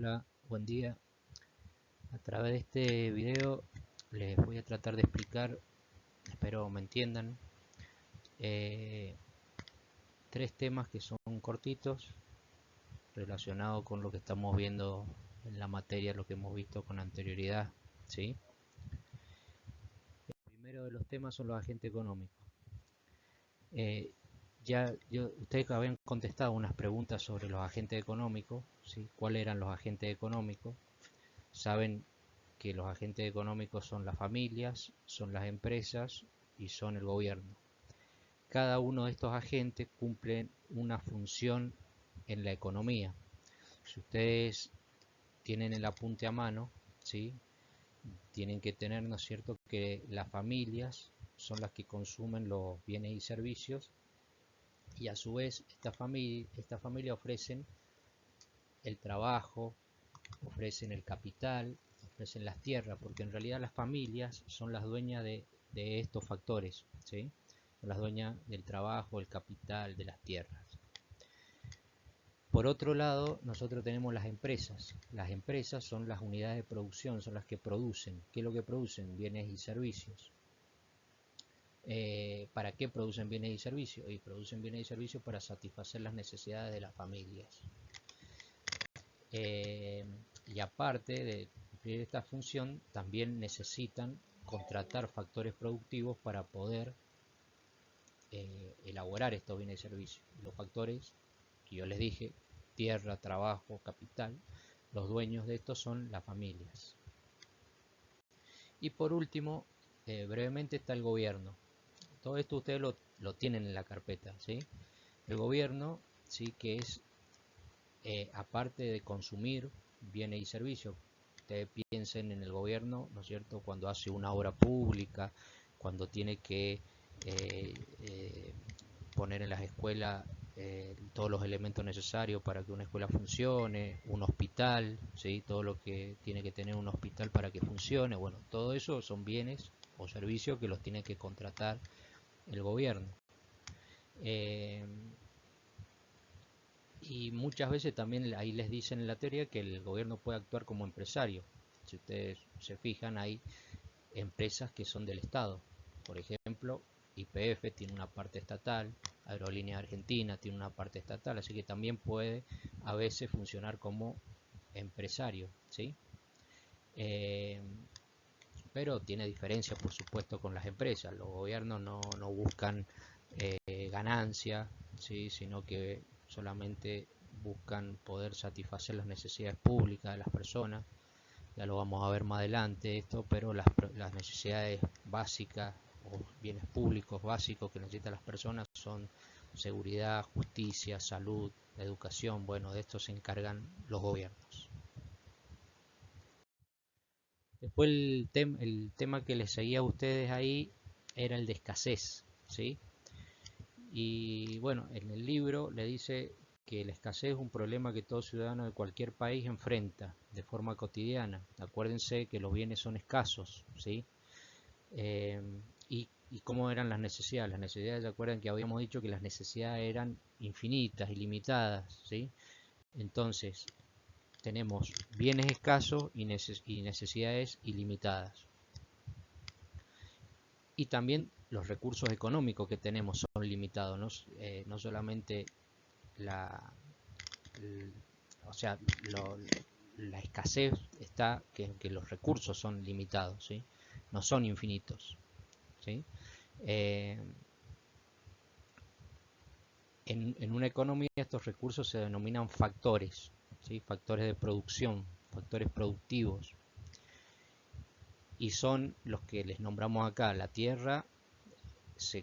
Hola, buen día. A través de este video les voy a tratar de explicar, espero me entiendan, eh, tres temas que son cortitos relacionados con lo que estamos viendo en la materia, lo que hemos visto con anterioridad, ¿sí? El primero de los temas son los agentes económicos. Ustedes habían contestado unas preguntas sobre los agentes económicos, ¿sí? ¿Cuáles eran los agentes económicos? Saben que los agentes económicos son las familias, son las empresas y son el gobierno. Cada uno de estos agentes cumple una función en la economía. Si ustedes tienen el apunte a mano, ¿sí? Tienen que tener, ¿no es cierto?, que las familias son las que consumen los bienes y servicios, y a su vez esta familia ofrecen el trabajo, ofrecen el capital, ofrecen las tierras, porque en realidad las familias son las dueñas de estos factores, ¿sí? Son las dueñas del trabajo, el capital, de las tierras. Por otro lado, nosotros tenemos las empresas. Las empresas son las unidades de producción, son las que producen. ¿Qué es lo que producen? Bienes y servicios. ¿Para qué producen bienes y servicios? Y producen bienes y servicios para satisfacer las necesidades de las familias. Y aparte de cumplir esta función, también necesitan contratar factores productivos para poder elaborar estos bienes y servicios. Los factores que yo les dije: tierra, trabajo, capital. Los dueños de estos son las familias. Y por último, brevemente, está el gobierno. Todo esto ustedes lo tienen en la carpeta, ¿sí? El gobierno, sí, que es aparte de consumir bienes y servicios. Ustedes piensen en el gobierno, ¿no es cierto?, cuando hace una obra pública, cuando tiene que poner en las escuelas todos los elementos necesarios para que una escuela funcione, un hospital, ¿sí? Todo lo que tiene que tener un hospital para que funcione. Bueno, todo eso son bienes o servicios que los tiene que contratar el gobierno. Y muchas veces también ahí les dicen en la teoría que el gobierno puede actuar como empresario. Si ustedes se fijan, hay empresas que son del Estado. Por ejemplo, YPF tiene una parte estatal, Aerolíneas Argentina tiene una parte estatal, así que también puede a veces funcionar como empresario, ¿sí? Pero tiene diferencia, por supuesto, con las empresas. Los gobiernos no buscan ganancia, ¿sí?, sino que solamente buscan poder satisfacer las necesidades públicas de las personas. Ya lo vamos a ver más adelante esto, pero las necesidades básicas o bienes públicos básicos que necesitan las personas son seguridad, justicia, salud, educación. Bueno, de esto se encargan los gobiernos. Después el tema que les seguía a ustedes ahí era el de escasez, ¿sí? Y bueno, en el libro le dice que la escasez es un problema que todo ciudadano de cualquier país enfrenta de forma cotidiana. Acuérdense que los bienes son escasos, ¿sí? Y cómo eran las necesidades. Las necesidades, ¿se acuerdan que habíamos dicho que las necesidades eran infinitas, ilimitadas, ¿sí? Entonces, tenemos bienes escasos y necesidades ilimitadas. Y también los recursos económicos que tenemos son limitados, no solamente la escasez está que los recursos son limitados, ¿sí? No son infinitos, ¿sí? En una economía estos recursos se denominan factores, ¿sí? Factores de producción, factores productivos, y son los que les nombramos acá: la tierra,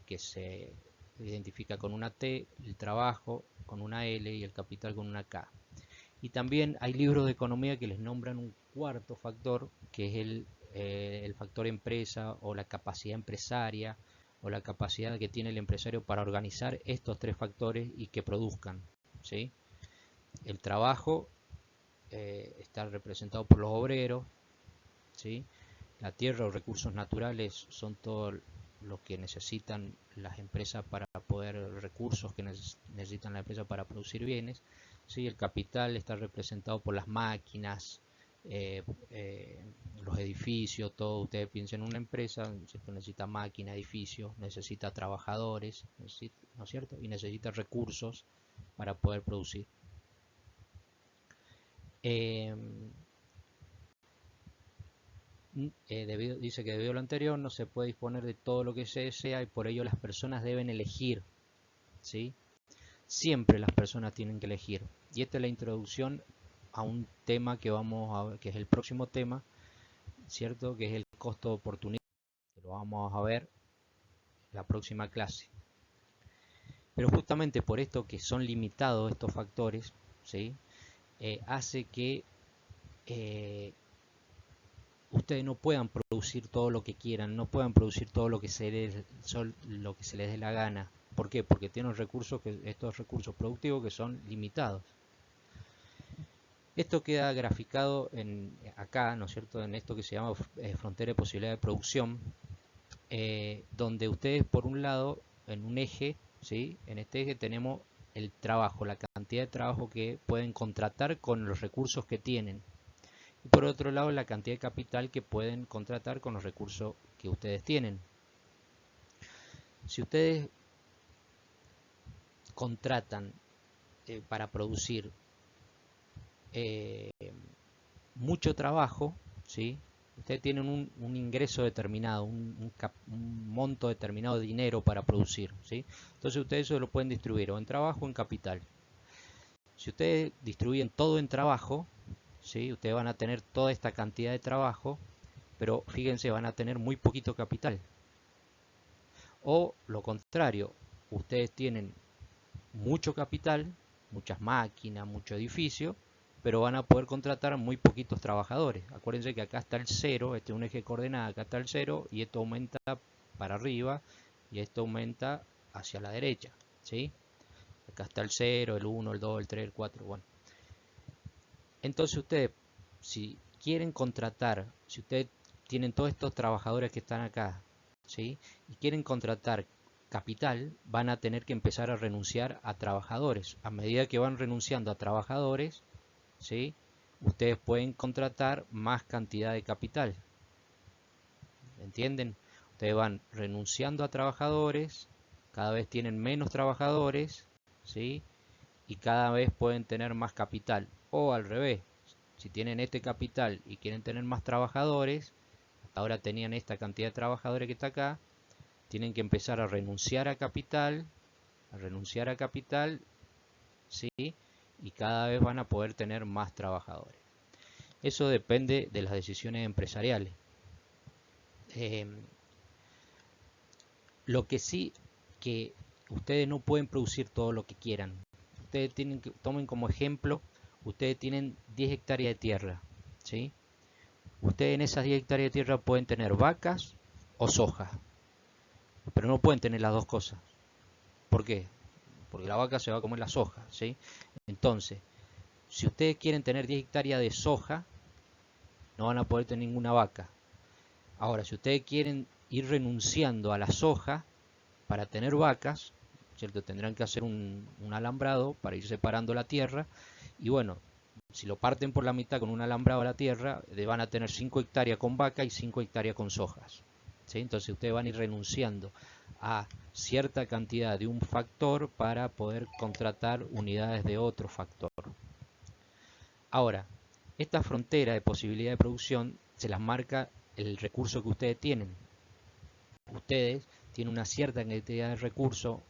que se identifica con una T, el trabajo con una L y el capital con una K. Y también hay libros de economía que les nombran un cuarto factor, que es el factor empresa, o la capacidad empresaria, o la capacidad que tiene el empresario para organizar estos tres factores y que produzcan, ¿sí? El trabajo está representado por los obreros, ¿sí? La tierra o recursos naturales son todo lo que necesitan las empresas para poder, recursos que necesitan la empresa para producir bienes. ¿sí? El capital está representado por las máquinas, eh, eh, los edificios, todo. Ustedes piensen en una empresa, ¿cierto? Necesita máquina, edificios, necesita trabajadores, ¿no es cierto? Y necesita recursos para poder producir. Dice que debido a lo anterior no se puede disponer de todo lo que se desea y por ello las personas deben elegir, ¿sí? Siempre las personas tienen que elegir. Y esta es la introducción a un tema que vamos a ver, que es el próximo tema, ¿cierto? Que es el costo de oportunidad, que lo vamos a ver en la próxima clase. Pero justamente por esto que son limitados estos factores, ¿sí? Hace que ustedes no puedan producir todo lo que quieran, no puedan producir todo lo que se les dé la gana. ¿Por qué? Porque tienen estos recursos productivos que son limitados. Esto queda graficado acá, ¿no es cierto?, en esto que se llama frontera de posibilidad de producción, donde ustedes por un lado, en un eje, ¿sí? En este eje tenemos el trabajo, la cantidad de trabajo que pueden contratar con los recursos que tienen. Y por otro lado, la cantidad de capital que pueden contratar con los recursos que ustedes tienen. Si ustedes contratan para producir mucho trabajo, ¿sí? Ustedes tienen un ingreso determinado, un monto determinado de dinero para producir, ¿sí? Entonces ustedes eso lo pueden distribuir o en trabajo o en capital. Si ustedes distribuyen todo en trabajo, ¿sí? Ustedes van a tener toda esta cantidad de trabajo, pero fíjense, van a tener muy poquito capital. O lo contrario, ustedes tienen mucho capital, muchas máquinas, mucho edificio, pero van a poder contratar muy poquitos trabajadores. Acuérdense que acá está el 0, este es un eje de coordenadas, acá está el 0 y esto aumenta para arriba y esto aumenta hacia la derecha, ¿sí? Acá está el 0, el 1, el 2, el 3, el 4, bueno. Entonces ustedes, si quieren contratar, si ustedes tienen todos estos trabajadores que están acá, ¿sí? Y quieren contratar capital, van a tener que empezar a renunciar a trabajadores. A medida que van renunciando a trabajadores, ¿sí? Ustedes pueden contratar más cantidad de capital. ¿Entienden? Ustedes van renunciando a trabajadores, cada vez tienen menos trabajadores, ¿sí? Y cada vez pueden tener más capital. O al revés, si tienen este capital y quieren tener más trabajadores, hasta ahora tenían esta cantidad de trabajadores que está acá, tienen que empezar a renunciar a capital, ¿sí? Y cada vez van a poder tener más trabajadores. Eso depende de las decisiones empresariales. Lo que sí, que ustedes no pueden producir todo lo que quieran. Ustedes tomen como ejemplo, ustedes tienen 10 hectáreas de tierra, ¿sí? Ustedes en esas 10 hectáreas de tierra pueden tener vacas o soja, pero no pueden tener las dos cosas. ¿Por qué? Porque la vaca se va a comer la soja, ¿sí? Entonces, si ustedes quieren tener 10 hectáreas de soja, no van a poder tener ninguna vaca. Ahora, si ustedes quieren ir renunciando a la soja para tener vacas, ¿cierto? Tendrán que hacer un alambrado para ir separando la tierra. Y bueno, si lo parten por la mitad con un alambrado a la tierra, van a tener 5 hectáreas con vaca y 5 hectáreas con sojas, ¿sí? Entonces ustedes van a ir renunciando a cierta cantidad de un factor para poder contratar unidades de otro factor. Ahora, esta frontera de posibilidad de producción se las marca el recurso que ustedes tienen. Ustedes tienen una cierta cantidad de recurso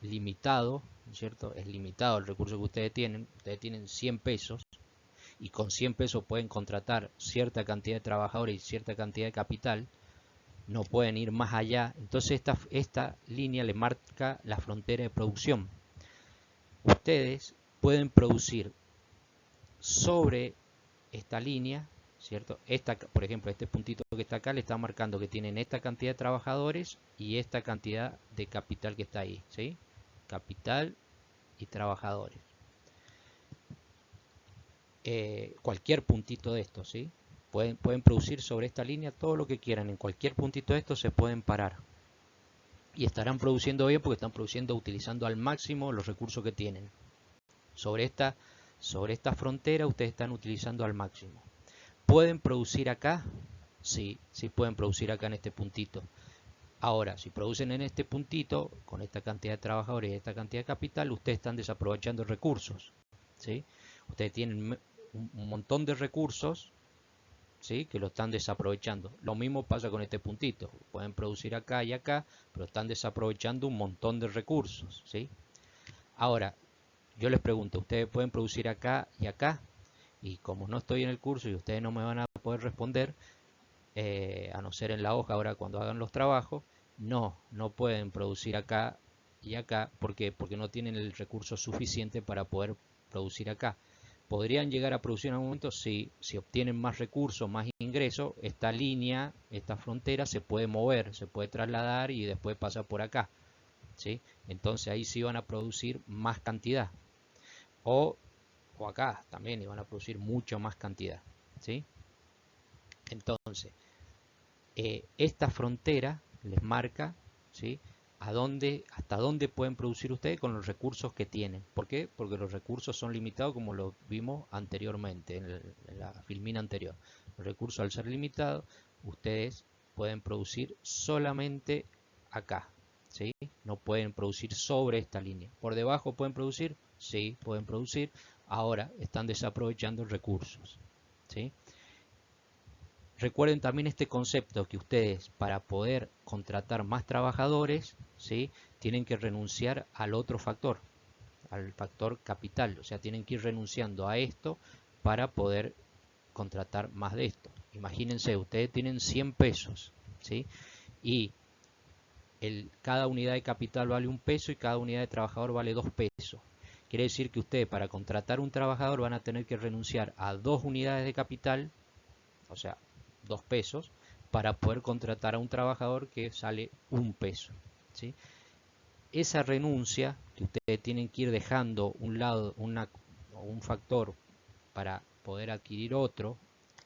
limitado, ¿cierto? Es limitado el recurso que ustedes tienen 100 pesos y con 100 pesos pueden contratar cierta cantidad de trabajadores y cierta cantidad de capital, no pueden ir más allá. Entonces esta línea le marca la frontera de producción. Ustedes pueden producir sobre esta línea, ¿cierto? Por ejemplo, este puntito que está acá le está marcando que tienen esta cantidad de trabajadores y esta cantidad de capital que está ahí, ¿sí? Capital y trabajadores. Cualquier puntito de estos, ¿sí? Pueden producir sobre esta línea todo lo que quieran. En cualquier puntito de estos se pueden parar. Y estarán produciendo bien porque están produciendo utilizando al máximo los recursos que tienen. Sobre esta frontera ustedes están utilizando al máximo. ¿Pueden producir acá? Sí, sí pueden producir acá en este puntito. Ahora, si producen en este puntito, con esta cantidad de trabajadores y esta cantidad de capital, ustedes están desaprovechando recursos, ¿sí? Ustedes tienen un montón de recursos, ¿sí? Que lo están desaprovechando. Lo mismo pasa con este puntito. Pueden producir acá y acá, pero están desaprovechando un montón de recursos, ¿sí? Ahora, yo les pregunto, ¿ustedes pueden producir acá y acá? Y como no estoy en el curso y ustedes no me van a poder responder, a no ser en la hoja ahora cuando hagan los trabajos, no pueden producir acá y acá. ¿Por qué? Porque no tienen el recurso suficiente para poder producir acá. ¿Podrían llegar a producir en algún momento? Sí, si obtienen más recursos, más ingresos, esta línea, esta frontera se puede mover, se puede trasladar y después pasa por acá, ¿sí? Entonces ahí sí van a producir más cantidad. O, o acá también iban a producir mucho más cantidad, ¿sí? Entonces, esta frontera les marca, ¿sí? Hasta dónde pueden producir ustedes con los recursos que tienen. ¿Por qué? Porque los recursos son limitados como lo vimos anteriormente, en la filmina anterior. Los recursos al ser limitados, ustedes pueden producir solamente acá, ¿sí? No pueden producir sobre esta línea. ¿Por debajo pueden producir? Sí, pueden producir. Ahora están desaprovechando recursos, ¿sí? Recuerden también este concepto que ustedes para poder contratar más trabajadores, ¿sí? Tienen que renunciar al otro factor, al factor capital. O sea, tienen que ir renunciando a esto para poder contratar más de esto. Imagínense, ustedes tienen 100 pesos, ¿sí? Y cada unidad de capital vale 1 peso y cada unidad de trabajador vale 2 pesos. Quiere decir que ustedes para contratar un trabajador van a tener que renunciar a 2 unidades de capital, o sea, 2 pesos, para poder contratar a un trabajador que sale 1 peso, ¿sí? Esa renuncia que ustedes tienen que ir dejando un lado, un factor para poder adquirir otro,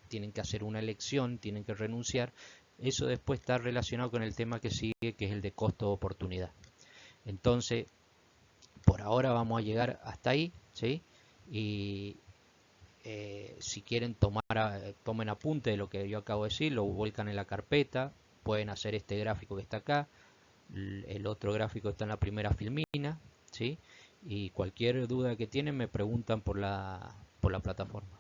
tienen que hacer una elección, tienen que renunciar. Eso después está relacionado con el tema que sigue, que es el de costo de oportunidad. Entonces, por ahora vamos a llegar hasta ahí, ¿sí? Y si quieren tomen apunte de lo que yo acabo de decir, lo vuelcan en la carpeta, pueden hacer este gráfico que está acá, el otro gráfico está en la primera filmina, ¿sí? Y cualquier duda que tienen me preguntan por la plataforma.